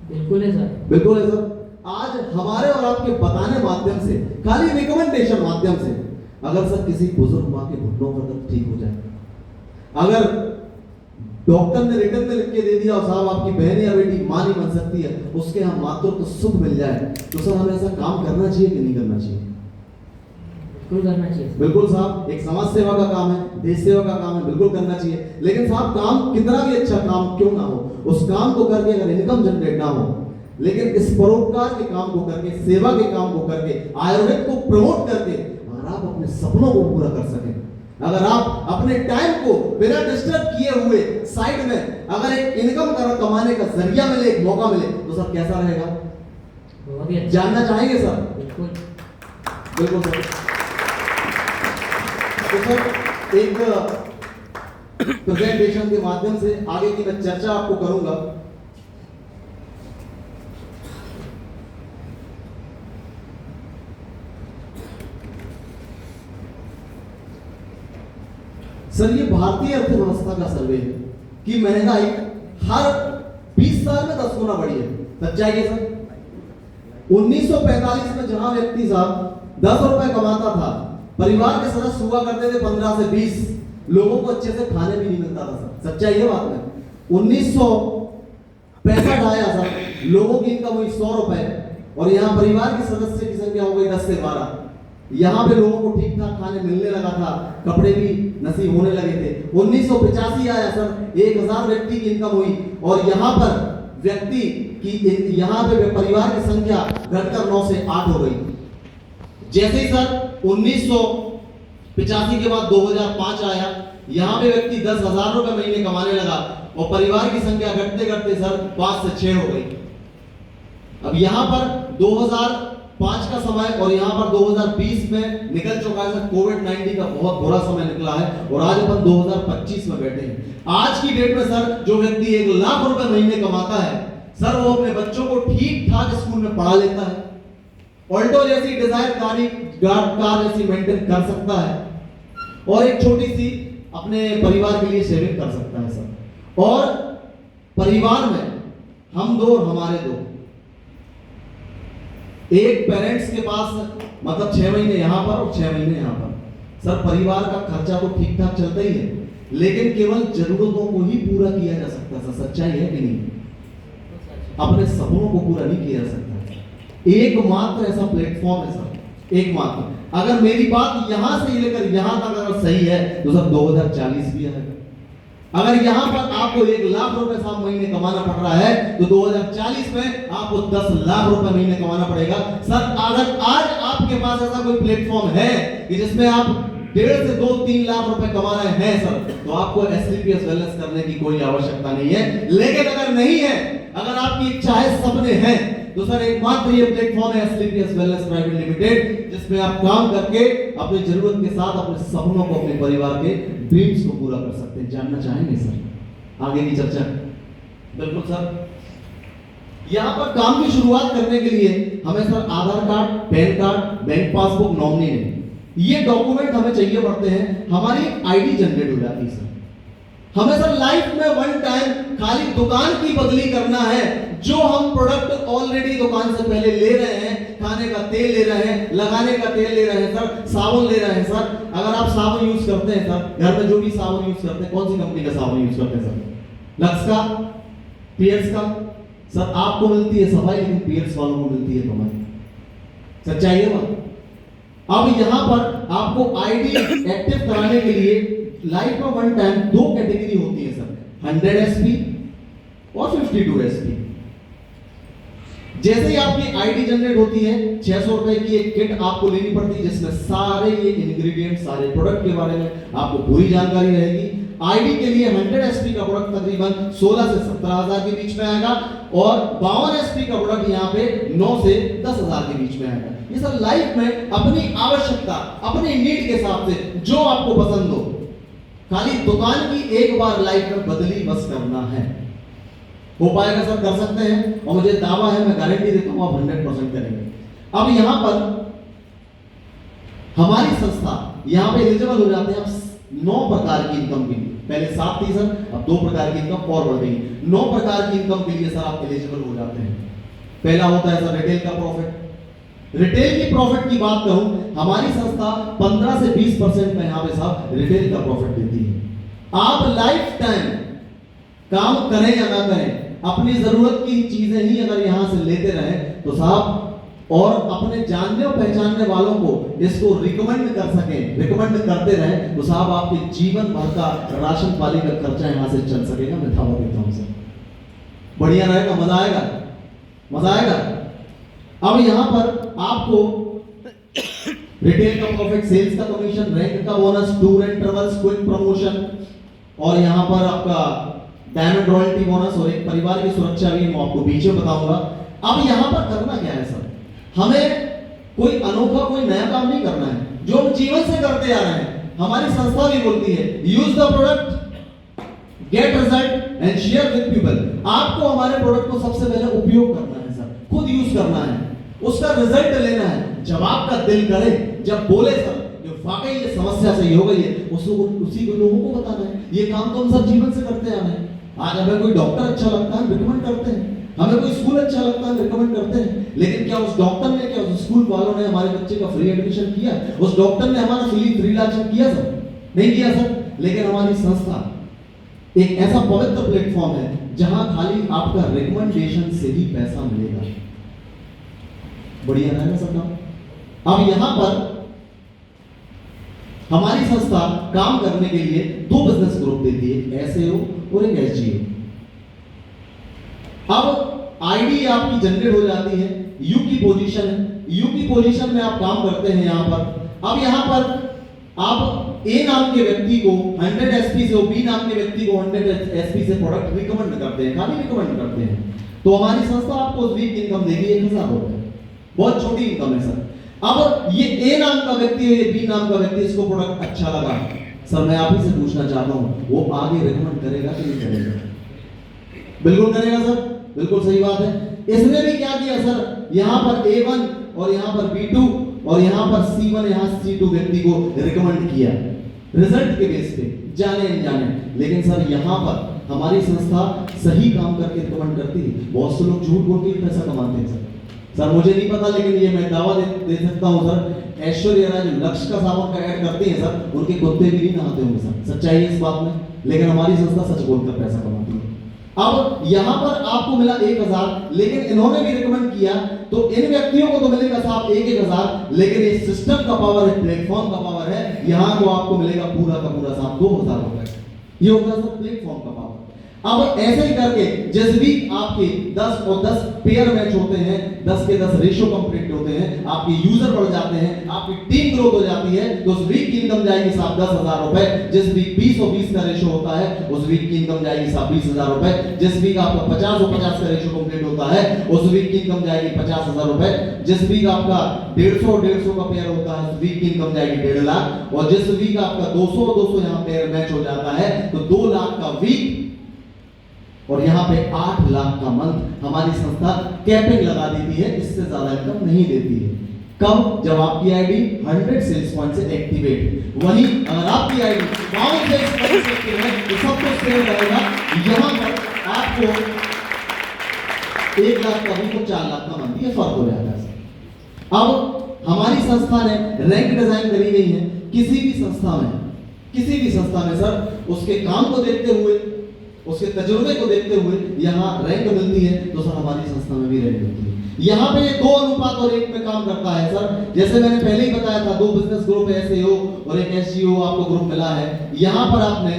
बिल्कुल है सर, बिल्कुल है सर। आज हमारे और आपके बताने माध्यम से, खाली रिकमेंडेशन माध्यम से, अगर सर किसी बुजुर्ग माँ के घुटनों का दर्द ठीक हो जाए, अगर डॉक्टर ने रिटर्न में लिख के दे दिया और साहब आपकी बहन या बेटी मां नहीं बन सकती है, उसके यहाँ मातृत्व तो सुख मिल जाए, तो सर हमें ऐसा काम करना चाहिए कि नहीं करना चाहिए? बिल्कुल करना चाहिए। बिल्कुल साहब, एक समाज सेवा का काम है, देश सेवा का काम है, बिल्कुल करना चाहिए। लेकिन साहब काम कितना भी अच्छा काम क्यों ना हो, उस काम को करके अगर इनकम जनरेट ना हो, लेकिन इस परोपकार के काम को करके, सेवा के काम को करके, आयुर्वेद को प्रमोट करके अगर आप अपने सपनों को पूरा कर सकें, अगर आप अपने टाइम को बिना डिस्टर्ब किए हुए साइड में अगर एक इनकम कमाने का जरिया मिले, एक मौका मिले, तो सर कैसा रहेगा? बहुत ही अच्छा। जानना चाहेंगे सर? बिल्कुल बिल्कुल सर। तो सर एक प्रेजेंटेशन के माध्यम से आगे की मैं चर्चा आपको करूंगा। सर ये भारतीय अर्थव्यवस्था का सर्वे है कि महंगाई हर 20 साल में 10 गुना बढ़ी है। सच्चाई है सर? 1945 में जहां व्यक्ति साहब 10 रुपए कमाता था, परिवार के सदस्य हुआ करते थे 15 से 20, लोगों को अच्छे से खाने भी नहीं मिलता था सर। सच्चाई है बात में? 1965 आया सर, लोगों की इनकम हुई 100 रुपए और यहाँ परिवार के सदस्य की संख्या हो गई 10 से 12। यहाँ पे लोगों को ठीक ठाक खाने मिलने लगा था, कपड़े भी नसीब होने लगे थे। 1985 आया सर, 1000 व्यक्ति की इनकम हुई और यहाँ पर व्यक्ति की यहाँ पे परिवार की संख्या घटकर 9 से 8 हो गई। जैसे ही सर 1985 के बाद 2005 आया, यहाँ पे व्यक्ति 10,000 रुपए महीने कमाने लगा और परिवार की संख्या घटते घटते सर 5 से 6 हो गई। अब यहाँ पर 2005 का समय और यहाँ पर 2020 में निकल चुका है सर। कोविड-19 का बहुत बुरा समय निकला है और आज अपन 2025 में बैठे हैं। आज की डेट में सर जो व्यक्ति 1 लाख रुपए महीने कमाता है सर, वो अपने बच्चों को ठीक ठाक स्कूल में पढ़ा लेता है, ऑल्टो जैसी डिजायर कार जैसी मेंटेन कर सकता है और एक छोटी सी अपने परिवार के लिए सेविंग कर सकता है सर। और परिवार में हम दो और हमारे दो, एक पेरेंट्स के पास मतलब 6 महीने यहाँ पर और 6 महीने यहाँ पर, सर परिवार का खर्चा तो ठीक ठाक चलता ही है, लेकिन केवल जरूरतों को ही पूरा किया जा सकता है सर। सच्चाई है कि नहीं? अपने सपनों को पूरा नहीं किया जा सकता। एकमात्र ऐसा प्लेटफॉर्म है सर, एकमात्र। अगर मेरी बात यहां से लेकर यहां तक अगर सही है तो सर 2040 भी है। अगर यहां पर आपको 1 लाख रुपए साहब महीने कमाना पड़ रहा है तो 2040 में आपको 10 लाख रुपए महीने कमाना पड़ेगा सर। अगर आज आपके पास ऐसा कोई प्लेटफॉर्म है कि जिसमें आप 1.5 से 2-3 लाख रुपए कमा रहे हैं सर, तो आपको SLPS वेलनेस करने की कोई आवश्यकता नहीं है। लेकिन अगर नहीं है, अगर आपकी इच्छा है, सपने हैं, तो सर एकमात्र ये प्लेटफॉर्म है SLPS वेलनेस प्राइवेट लिमिटेड, जिसमें आप काम करके अपनी जरूरत के साथ अपने सपनों को, अपने परिवार के ड्रीम्स को पूरा कर सकते हैं। जानना चाहेंगे सर आगे की चर्चा? बिल्कुल सर। यहाँ पर काम की शुरुआत करने के लिए हमें sir Aadhaar card, PAN card, bank passbook, nominee है, ये डॉक्यूमेंट हमें चाहिए पड़ते हैं। हमारी आईडी जनरेट हो जाती है सर। हमें सर लाइफ में वन टाइम खाली दुकान की बदली करना है। जो हम प्रोडक्ट ऑलरेडी दुकान से पहले ले रहे हैं, खाने का तेल ले रहे हैं, लगाने का तेल ले रहे हैं सर, साबुन ले रहे हैं सर। अगर आप साबुन यूज करते हैं सर, घर में जो भी साबुन यूज करते हैं, कौन सी कंपनी का साबुन यूज करते हैं सर? लक्स का, पियर्स का। सर आपको मिलती है सफाई, लेकिन पियर्स वालों को मिलती है कमाई। सच्चाई है बात? अब यहां पर आपको आईडी एक्टिव कराने के लिए लाइफ में वन टाइम 2 कैटेगरी होती है सर, 100 SP और 52 SP। जैसे ही आपकी आईडी जनरेट होती है, 600 रुपए की एक किट आपको लेनी पड़ती है, जिसमें सारे ये इंग्रेडिएंट, सारे प्रोडक्ट के बारे में आपको पूरी जानकारी रहेगी। आईडी के लिए 100 SP का प्रोडक्ट तकरीबन 16 से 17,000 के बीच में आएगा और 52 SP का प्रोडक्ट यहाँ पे 9 से 10,000 के बीच में आएगा। ये सब लाइफ में अपनी आवश्यकता, अपनी नीड के हिसाब से जो आपको पसंद हो, खाली दुकान की एक बार लाइफ में बदली बस करना है। हो पाएगा सर? कर सकते हैं और मुझे दावा है, मैं गारंटी देता हूं आप 100% करेंगे। अब यहां पर हमारी संस्था यहां पे एलिजिबल हो जाते हैं 9 प्रकार की इनकम के लिए। पहले 7 थी सर, अब 2 प्रकार की इनकम और बढ़ गई। 9 प्रकार की इनकम के लिए सर आप एलिजिबल हो जाते हैं। पहला होता है सर रिटेल का प्रॉफिट। रिटेल की प्रॉफिट की बात करूं, हमारी संस्था 15 से 20% में यहां पे साहब रिटेल का प्रॉफिट देती है। आप लाइफ टाइम काम करें या ना करें, अपनी जरूरत की चीजें ही अगर यहां से लेते रहे तो साहब, और अपने जानने और पहचानने वालों को इसको रिकमेंड कर सके, रिकमेंड करते रहे तो साहब आपके जीवन भर का राशन पानी का खर्चा यहां से चल सकेगा। मैं दावा देता हूं सर, बढ़िया रहेगा, मजा आएगा, मजा आएगा। अब यहां पर आपको रिटेल का प्रॉफिट, सेल्स का कमीशन, रैंक का bonus, tour and travels, quick promotion, और यहां पर आपका डायमंड रॉयल्टी बोनस और एक परिवार की सुरक्षा भी मैं आपको बीच में बताऊंगा। अब यहां पर करना क्या है सर, हमें कोई अनोखा कोई नया काम नहीं करना है, जो हम जीवन से करते आ रहे हैं। हमारी संस्था भी बोलती है use the product, get result and share with people. आपको हमारे प्रोडक्ट को सबसे पहले उपयोग करना है सर, खुद यूज करना है, उसका रिजल्ट लेना है। जब आपका दिल करे, जब बोले सर जो वाकई ये समस्या सही हो गई है, उसी को लोगों को बताना है। ये काम तो हम सब जीवन से करते आ रहे हैं। आज हमें कोई डॉक्टर अच्छा लगता है, रिकमेंड करते हैं, हमें कोई स्कूल अच्छा लगता है, रिकमेंड करते हैं। लेकिन क्या उस डॉक्टर ने, क्या उस स्कूल वालों ने हमारे बच्चे का फ्री एडमिशन किया? उस डॉक्टर ने हमारा फ्री इलाज किया सर? नहीं किया सर। लेकिन हमारी संस्था एक ऐसा पवित्र प्लेटफॉर्म है जहां खाली आपका रिकमेंडेशन से ही पैसा मिलेगा। बढ़िया है ना सब काम। अब यहां पर हमारी संस्था काम करने के लिए 2 बिजनेस ग्रुप देती है, एसएओ और एक एसजीओ। अब आईडी आपकी जनरेट हो जाती है, यू की पोजीशन है, यू की पोजीशन में आप काम करते हैं यहां पर। अब यहां पर आप ए नाम के व्यक्ति को 100 एसपी से और बी नाम के व्यक्ति को 100 एसपी से प्रोडक्ट रिकमेंड करते हैं, खाली रिकमेंड करते हैं, तो हमारी संस्था आपको वीक इनकम देगी 1000 रुपए। बहुत छोटी इनकम है सर। अब ये ए नाम का व्यक्ति है, ये बी नाम का व्यक्ति, इसको प्रोडक्ट अच्छा लगा सर, मैं आप ही से पूछना चाहता हूं, वो आगे रिकमेंड करेगा कि नहीं करेगा? बिल्कुल करेगा सर, बिल्कुल सही बात है। इसने भी क्या किया सर, यहां पर A1 और यहां पर B2 और यहां पर C1, यहां C2 व्यक्ति को रिकमेंड किया रिजल्ट के बेस पे, जाने अनजाने। लेकिन सर यहां पर हमारी संस्था सही काम करके रिकमेंड करती है। बहुत से लोग झूठ बोल के पैसा कमाते हैं सर। सर मुझे नहीं पता, लेकिन ये मैं दावा दे सकता हूं सर, ऐश्वर्या राय जो लक्ष्य का साबुन का ऐड करती है सर, उनके कुत्ते भी नहीं नहाते होंगे सर, सच्चाई है इस बात में। लेकिन हमारी संस्था सच बोलकर पैसा कमाती है। अब यहां पर आपको मिला 1000, लेकिन इन्होंने भी रिकमेंड किया तो इन व्यक्तियों को तो मिलेगा साहब 1000, लेकिन ये सिस्टम का पावर है, प्लेटफॉर्म का पावर है, यहां को आपको मिलेगा पूरा का पूरा साहब 2000 रुपए। ये होगा सर प्लेटफॉर्म का पावर। अब ऐसे ही करके जिस भी आपके 10 और 10 पेयर मैच होते हैं, 10 के 10 रेशियो कंप्लीट होते हैं, आपके यूजर बढ़ जाते हैं, आपकी टीम ग्रोथ हो जाती है, तो उस वीक की इनकम जाएगी साहब 10,000 रुपए। जिस वीक 20 और 20 का रेशियो होता है, उस वीक की इनकम जाएगी साहब 20,000 रुपए। जिस वीक आपका 50 और 50 का रेशियो कंप्लीट होता है, उस वीक की इनकम जाएगी 50,000 रुपए। जिस वीक आपका 150 और 150 का पेयर होता है, उस वीक की इनकम जाएगी 1.5 लाख। और जिस वीक आपका 200 और 200 यहाँ पेयर मैच हो जाता है, तो 2 लाख का वीक और यहाँ पे 8 लाख का मंथ हमारी संस्था कैपिंग लगा देती है, इससे ज्यादा इनकम नहीं देती है। कब? जब आपकी आईडी 100 सेल्स पॉइंट से एक्टिवेट। वहीं अगर आपकी आईडी 5 सेल्स पॉइंट से एक्टिव है तो सब कुछ सेम रहेगा। यहाँ पर आपको 1 लाख का भी तो 4 लाख का मंथ, ये फर्क हो जाता है। अब हमारी संस्था ने रैंक डिजाइन करी गई है। किसी भी संस्था में सर उसके काम को देखते हुए, उसके तजुर्बे को देखते हुए यहाँ रैंक मिलती है, तो सर हमारी संस्था में भी रैंक मिलती है। यहाँ पे 2 अनुपात और 1 में काम करता है सर। जैसे मैंने पहले ही बताया था, 2 बिजनेस ग्रुप एसएओ और एक एसजीओ आपको ग्रुप मिला है। यहाँ पर आपने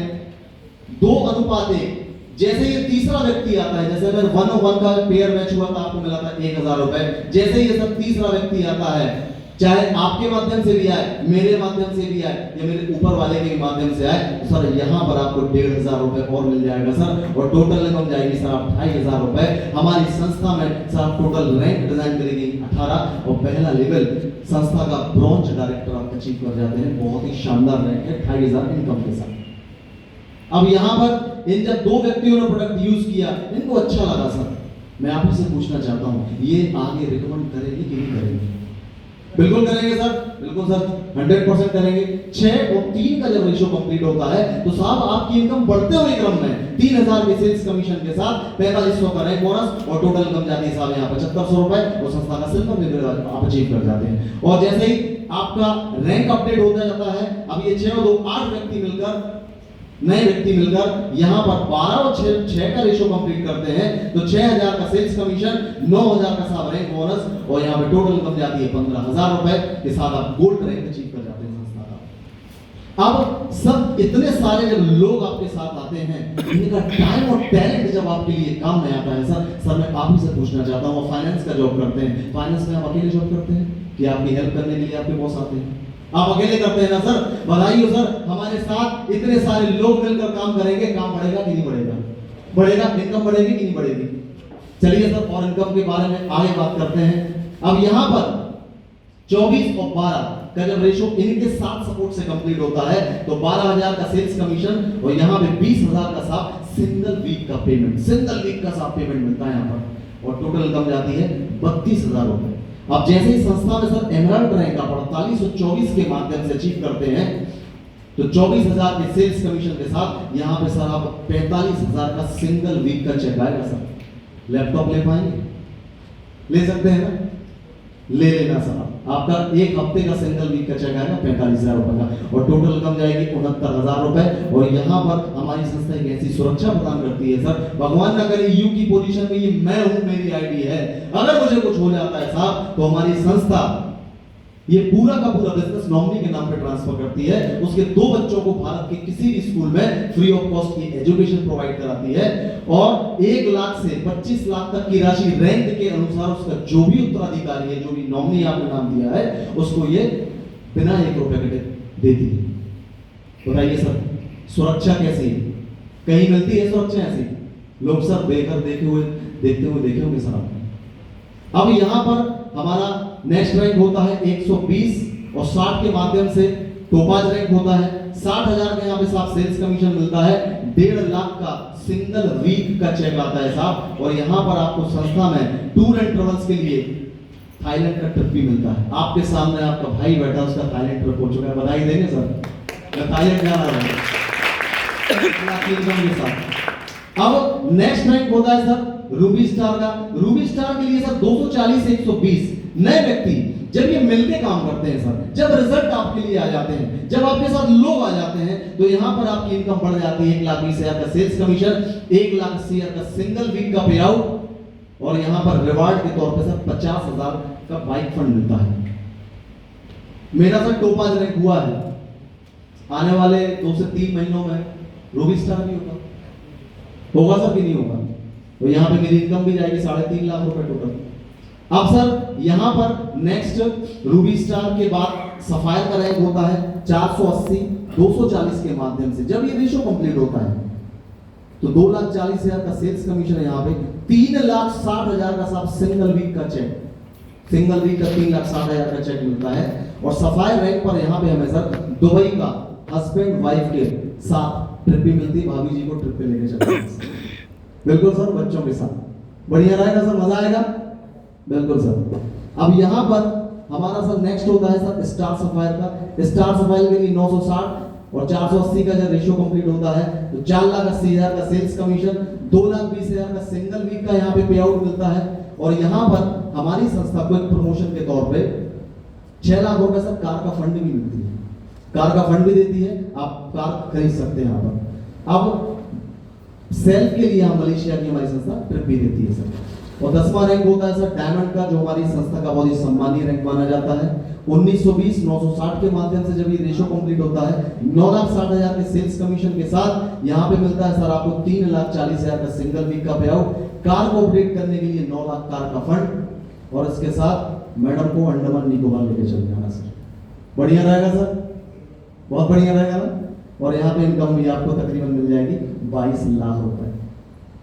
2 अनुपात 1, जैसे ये तीसरा व्यक्ति आता है, जैसे अगर 1-on-1 का पेयर मैच हुआ था, आपको मिला था 1000 रुपए। जैसे ये सब तीसरा व्यक्ति आता है, चाहे आपके माध्यम से भी आए, मेरे माध्यम से भी आए, या मेरे ऊपर वाले के माध्यम से आए, तो सर यहाँ पर आपको 1500 रुपए और मिल जाएगा सर। और टोटल इनकम जाएगी सर आप 2500 रुपए। हमारी संस्था में सर टोटल रैंक डिजाइन करेगी 18 और पहला लेवल संस्था का ब्रॉन्ज डायरेक्टर आप अचीव कर जाते हैं। बहुत ही शानदार रैंक है 2500 इनकम के साथ। अब यहाँ पर इन जब 2 व्यक्तियों ने प्रोडक्ट यूज किया, इनको अच्छा लगा सर, मैं आप ही से पूछना चाहता हूँ, ये आगे रिकमेंड करेगी कि नहीं करेगी? बिल्कुल करेंगे सर, बिल्कुल सर, 100% करेंगे। 6 और 3 का जब रेशियो कंप्लीट होता है, तो साहब आपकी इनकम बढ़ते हुए क्रम में 3000 के सेल्स कमीशन के साथ 4500 का रैंक बोनस और टोटल इनकम जाती है साहब यहाँ 7500 रुपए और संस्था का सिल्वर लेवल आप अचीव कर जाते हैं। और जैसे ही आपका रैंक अपडेट होता जाता है, अब ये 6 और 2 8 व्यक्ति मिलकर नए व्यक्ति मिलकर यहाँ पर 12 और 6 का रेशो कंप्लीट करते हैं तो 6000 का सेल्स कमीशन, 9000 का साहब रैंक बोनस और यहाँ पे टोटल इनकम जाती है 15000 रुपए के साथ आप गोल्ड रैंक अचीव कर जाते हैं संस्था का। अब सब इतने सारे जब लोग आपके साथ आते हैं, इनका टाइम और टैलेंट जब आपके लिए काम में आता है, सर मैं आप ही से पूछना चाहता हूँ, फाइनेंस का जॉब करते हैं, फाइनेंस में आप अकेले जॉब करते हैं कि आपकी हेल्प करने के लिए आपके बॉस आते हैं? आप अकेले करते हैं ना सर? बधाई हो सर, हमारे साथ इतने सारे लोग मिलकर काम करेंगे, काम बढ़ेगा कि नहीं बढ़ेगा? बढ़ेगा, इनकम बढ़ेगी कि नहीं बढ़ेगी? चलिए सर और इनकम के बारे में आगे बात करते हैं। अब यहाँ पर 24 और 12 का जब रेशो इनके साथ सपोर्ट से कंप्लीट होता है तो 12000 का सेल्स कमीशन और यहाँ पे 20000 का साथ सिंगल वीक का पेमेंट, सिंगल वीक का साथ पेमेंट मिलता है यहाँ पर और टोटल इनकम जाती है 32000 रुपए। अब जैसे ही संस्था में सर एमराल्ड रैंक आप 4824 के माध्यम से अचीव करते हैं तो 24000 के सेल्स कमीशन के साथ यहाँ पे सर आप 45000 का सिंगल वीक का चेक आएगा सर। लैपटॉप ले पाएंगे? ले सकते हैं ना? ले लेना सर, आपका एक हफ्ते का सिंगल वीक का चेक आएगा 45000 रुपए का और टोटल इनकम जाएगी 69000 रुपए। और यहाँ पर हमारी संस्था एक ऐसी सुरक्षा प्रदान करती है सर, भगवान ना करे यू की पोजीशन में ये मैं हूं, मेरी आईडी है, अगर मुझे कुछ हो जाता है साहब तो हमारी संस्था ये पूरा का पूरा बिजनेस नॉमिनी के नाम पे ट्रांसफर करती है। उसके 2 बच्चों को भारत के किसी भी स्कूल में फ्री ऑफ कॉस्ट की एजुकेशन प्रोवाइड कराती है और 1 लाख से 25 लाख तक की राशि रैंक के अनुसार उसका जो भी उत्तराधिकारी है, जो भी नॉमिनी आपने नाम दिया है, उसको ये बिना 1 रुपए के देती है। बताइए सर सुरक्षा कैसी है? कहीं मिलती है सुरक्षा ऐसी? लोग सर देखते हुए देखे होंगे सर आपने। अब यहाँ पर हमारा नेक्स्ट रैंक होता है 120 और 60 के माध्यम से टोपाज रैंक होता है। 60000 का यहाँ पे साहब सेल्स कमीशन मिलता है, 1.5 लाख का सिंगल वीक का चेक आता है साहब और यहाँ पर आपको संस्था में टूर एंड ट्रेवल्स के लिए थाईलैंड का ट्रिप भी मिलता है। आपके सामने आपका भाई बैठा, उसका थाईलैंड ट्रिप हो चुका है, बधाई देंगे सर, मैं थाईलैंड जा रहा हूँ। अब नेक्स्ट रैंक होता है सर रूबी स्टार का। रूबी स्टार के लिए सर 240 से 120 नए व्यक्ति जब ये मिलके काम करते हैं सर, जब रिजल्ट आपके लिए आ जाते हैं, जब आपके साथ लोग आ जाते हैं तो यहाँ पर आपकी इनकम बढ़ जाती है 1,20,000 का सेल्स कमीशन, 1,80,000 का सिंगल वीक का पे आउट और यहाँ पर रिवार्ड के तौर पे सर 50,000 का बाइक फंड मिलता है। मेरा सर टोपाज रैंक हुआ है, आने वाले 2 से 3 महीनों में रूबी स्टार भी होगा सर कि नहीं होगा? तो यहाँ पे मेरी इनकम भी जाएगी 3.5 लाख रुपए टोटल। अब सर यहाँ पर नेक्स्ट रूबी स्टार के बाद सफायर का रैंक होता है 480 240 के माध्यम से। जब ये रेशो कंप्लीट होता है तो 2,40,000 का सेल्स कमीशन है, यहाँ पे 3,60,000 का साहब सिंगल वीक का चेक, सिंगल वीक का 3,60,000 का चेक मिलता है। और सफायर रैंक पर यहाँ पे हमें सर दुबई का हस्बैंड वाइफ के साथ ट्रिप भी मिलती है, भाभी जी को ट्रिप पे लेके चलते हैं। बिल्कुल सर, बच्चों के साथ बढ़िया रहेगा सर, मजा आएगा। बिल्कुल सर। अब यहाँ पर हमारा सर नेक्स्ट होता है सर स्टार सफायर का। स्टार सफायर के लिए 960 और 480 का जब रेशियो कंप्लीट होता है तो 4,80,000 का सेल्स कमीशन, 2,20,000 का सिंगल वीक का यहाँ पे पे आउट मिलता है। और यहाँ पर हमारी संस्था को एक प्रमोशन के तौर पे 6 लाख रुपए सर कार का फंड भी मिलती है, कार का फंड भी देती है, आप कार खरीद सकते हैं यहाँ पर। अब सेल्फ के लिए हम मलेशिया की हमारी संस्था ट्रिप भी देती है सर। और 10वां रैंक होता है सर डायमंड का, जो हमारी संस्था का बहुत ही सम्मानीय रैंक माना जाता है। 1920 960 के माध्यम से जब ये रेशो कंप्लीट होता है 9,60,000 के सेल्स कमीशन के साथ यहाँ पे मिलता है सर आपको 3,40,000 का सिंगल वीक का पे आउट, कार को अपडेट करने के लिए 9 लाख कार का फंड और इसके साथ मैडम को अंडमान निकोबार लेके चल जाना सर। बढ़िया रहेगा सर, बहुत बढ़िया रहेगा ना। और यहाँ पे इनकम भी आपको तकरीबन मिल जाएगी 22 लाख रुपए।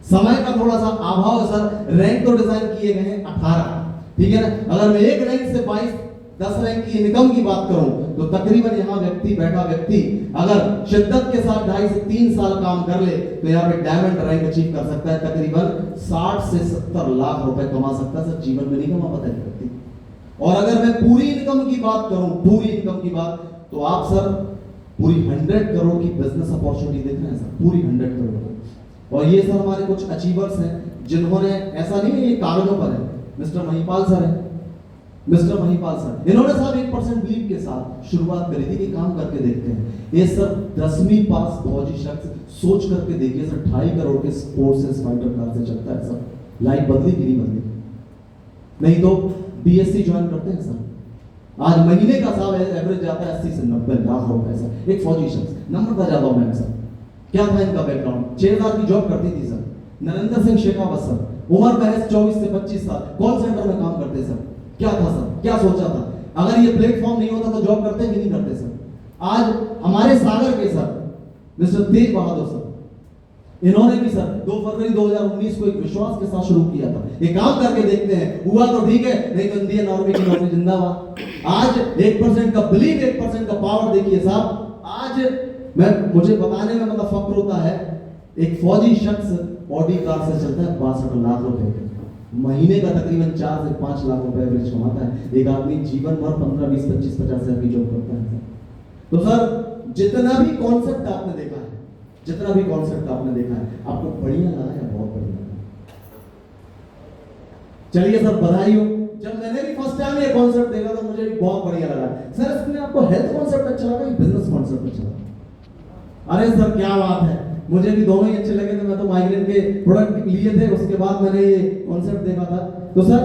समय का थोड़ा सा अभाव है सर, रैंक तो डिजाइन किए गए हैं 18, ठीक है ना। अगर मैं एक रैंक से 10 रैंक की इनकम की बात करूं तो तकरीबन यहाँ बैठा व्यक्ति अगर शिद्दत के साथ 2.5 से 3 साल काम कर ले तो यहाँ पे डायमंड रैंक अचीव कर सकता है, तकरीबन 60 से 70 लाख रुपए कमा सकता है सर। जीवन में नहीं कमा पाता है व्यक्ति। और अगर मैं पूरी इनकम की बात करूं, पूरी इनकम की बात, तो आप सर पूरी 100 करोड़ की बिजनेस अपॉर्चुनिटी देख रहे हैं सर, पूरी 100 करोड़। और ये सर हमारे कुछ अचीवर्स हैं जिन्होंने, ऐसा नहीं है ये कागजों पर है, मिस्टर महिपाल सर है, मिस्टर महिपाल सर, इन्होंने साहब 1% बिलीव के साथ शुरुआत करी थी कि काम करके देखते हैं। ये सर 10वीं पास फौजी शख्स सोच करके देखिए सर, 2.5 करोड़ के स्पोर्ट्स फाइटर कार से चलता है सर, लाइफ बदली कि नहीं बदली? नहीं तो बीएससी ज्वाइन करते हैं सर, आज महीने का साहब एवरेज जाता है 80 से 90 लाख रुपए सर। एक फौजी शख्स, नंबर बता जाता हूं मैं सर, क्या था इनका बैकग्राउंड? 6000 की जॉब करती थी सर, नरेंद्र सिंह शेखावत सर, उम्र महज 24 से 25 साल, कॉल सेंटर में काम करते सर। क्या था सर, क्या सोचा था? अगर ये प्लेटफॉर्म नहीं होता तो जॉब करते कि नहीं करते सर? आज हमारे सागर के सर मिस्टर तेज बहादुर सर, इन्होंने भी सर 2 फरवरी 2019 को एक विश्वास के साथ शुरू किया था, ये काम करके देखते हैं, हुआ तो ठीक है, नहीं तो इंडियन आर्मी की नौकरी जिंदाबाद। आज 1% का बिलीव, 1% का पावर देखिए साहब। आज मुझे बताने में मतलब फक्र होता है, एक फौजी शख्स ऑडी कार से चलता है 62 लाख रुपए, महीने का तकरीबन 4 से 5 लाख रुपए एवरेज कमाता है। एक आदमी जीवन भर 15, 20, 25, 50 हजार की जॉब करता है। तो सर जितना भी कॉन्सेप्ट आपने देखा है, जितना भी कॉन्सेप्ट आपने देखा है, आपको बढ़िया लगा या बहुत बढ़िया लगा? चलिए सर बधाई हो। जब मैंने भी फर्स्ट टाइम ये कॉन्सेप्ट देखा तो मुझे भी बहुत बढ़िया लगा। सर इसमें आपको हेल्थ कॉन्सेप्ट अच्छा लगा या बिजनेस कॉन्सेप्ट अच्छा लगा? अरे सर क्या बात है, मुझे भी दोनों ही अच्छे लगे थे। मैं तो माइग्रेन के प्रोडक्ट लिए थे, उसके बाद मैंने ये कॉन्सेप्ट देखा था। तो सर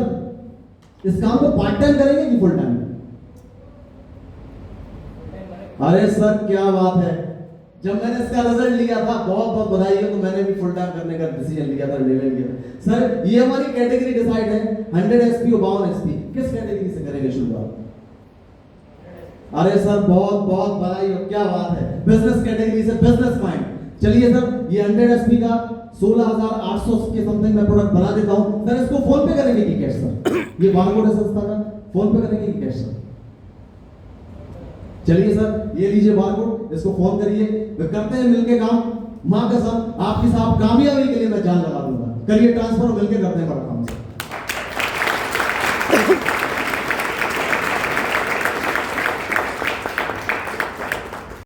इस काम को पार्ट टाइम करेंगे कि फुल टाइम? अरे सर क्या बात है, जब मैंने इसका रिजल्ट लिया था, बहुत बहुत बधाई हो, तो मैंने भी फुल टाइम करने का डिसीजन लिया था, निर्णय लिया था। सर ये हमारी कैटेगरी डिसाइड है, 100 एसपी और 52 एसपी, किस कैटेगरी से करेंगे शुरुआत? अरे सर बहुत बहुत बधाई हो, क्या बात है, बिजनेस कैटेगरी से बिजनेस माइंड। चलिए सर ये 100 एसपी का 16,800 के समथिंग में प्रोडक्ट बना देता हूं। सर इसको फोन पे करेंगे कि कैश सर? ये बारकोड है संस्था का, फोन पे करेंगे कि कैश सर? चलिए सर ये लीजिए बारकोड, इसको फोन करिए, करते हैं मिलके काम। मां कसम आपकी साहब कामयाबी के लिए मैं जान लगा दूंगा। करिए ट्रांसफर, मिलके करते हैं बड़ा काम सर।